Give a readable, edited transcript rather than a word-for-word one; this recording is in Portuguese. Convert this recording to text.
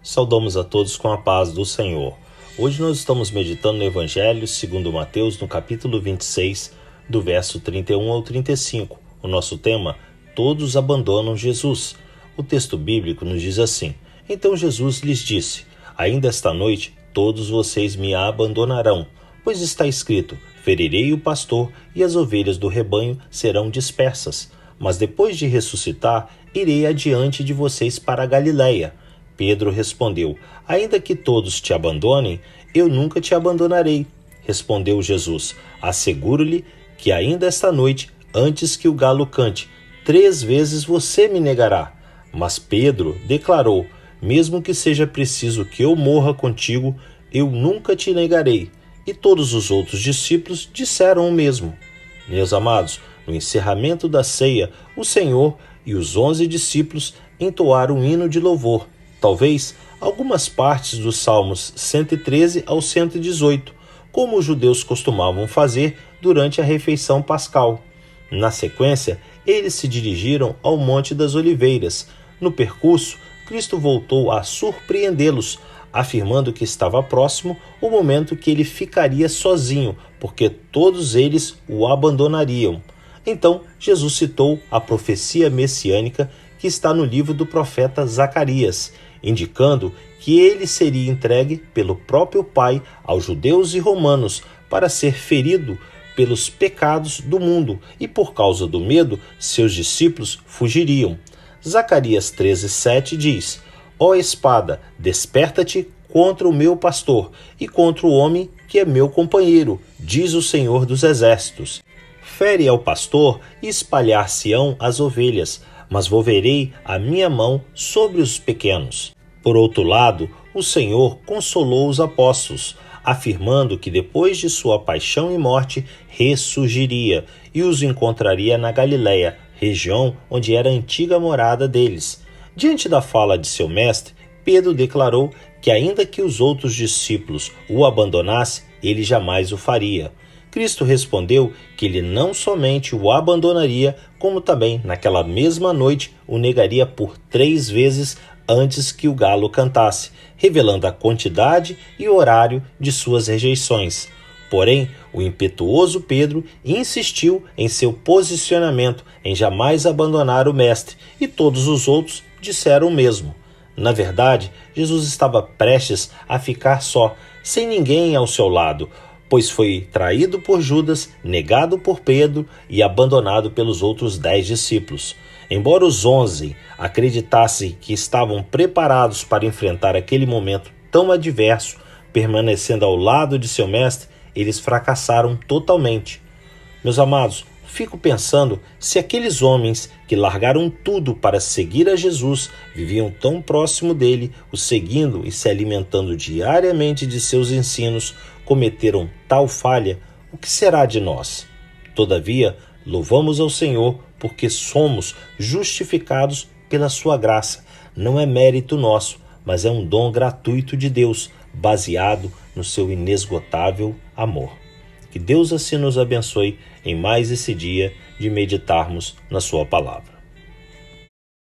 Saudamos a todos com a paz do Senhor. Hoje nós estamos meditando no Evangelho segundo Mateus, no capítulo 26, do verso 31 ao 35. O nosso tema, todos abandonam Jesus. O texto bíblico nos diz assim: Então Jesus lhes disse, ainda esta noite todos vocês me abandonarão, pois está escrito, ferirei o pastor e as ovelhas do rebanho serão dispersas. Mas depois de ressuscitar, irei adiante de vocês para a Galiléia. Pedro respondeu, ainda que todos te abandonem, eu nunca te abandonarei. Respondeu Jesus, asseguro-lhe que ainda esta noite, antes que o galo cante, 3 vezes você me negará. Mas Pedro declarou, mesmo que seja preciso que eu morra contigo, eu nunca te negarei. E todos os outros discípulos disseram o mesmo. Meus amados, no encerramento da ceia, o Senhor e os 11 discípulos entoaram um hino de louvor. Talvez algumas partes dos Salmos 113 ao 118, como os judeus costumavam fazer durante a refeição pascal. Na sequência, eles se dirigiram ao Monte das Oliveiras. No percurso, Cristo voltou a surpreendê-los, afirmando que estava próximo o momento que ele ficaria sozinho, porque todos eles o abandonariam. Então, Jesus citou a profecia messiânica que está no livro do profeta Zacarias, indicando que ele seria entregue pelo próprio Pai aos judeus e romanos para ser ferido pelos pecados do mundo, e por causa do medo, seus discípulos fugiriam. Zacarias 13:7 diz, ó espada, desperta-te contra o meu pastor e contra o homem que é meu companheiro, diz o Senhor dos Exércitos. Fere ao pastor e espalhar-se-ão as ovelhas, mas volverei a minha mão sobre os pequenos. Por outro lado, o Senhor consolou os apóstolos, afirmando que depois de sua paixão e morte ressurgiria e os encontraria na Galiléia, região onde era a antiga morada deles. Diante da fala de seu mestre, Pedro declarou que ainda que os outros discípulos o abandonassem, ele jamais o faria. Cristo respondeu que ele não somente o abandonaria, como também, naquela mesma noite, o negaria por 3 vezes antes que o galo cantasse, revelando a quantidade e horário de suas rejeições. Porém, o impetuoso Pedro insistiu em seu posicionamento em jamais abandonar o Mestre, e todos os outros disseram o mesmo. Na verdade, Jesus estava prestes a ficar só, sem ninguém ao seu lado, pois foi traído por Judas, negado por Pedro e abandonado pelos outros 10 discípulos. Embora os 11 acreditassem que estavam preparados para enfrentar aquele momento tão adverso, permanecendo ao lado de seu mestre, eles fracassaram totalmente. Meus amados, fico pensando se aqueles homens que largaram tudo para seguir a Jesus viviam tão próximo dele, o seguindo e se alimentando diariamente de seus ensinos, cometeram tal falha, o que será de nós? Todavia, louvamos ao Senhor porque somos justificados pela sua graça. Não é mérito nosso, mas é um dom gratuito de Deus, baseado no seu inesgotável amor. Que Deus assim nos abençoe em mais esse dia de meditarmos na sua palavra.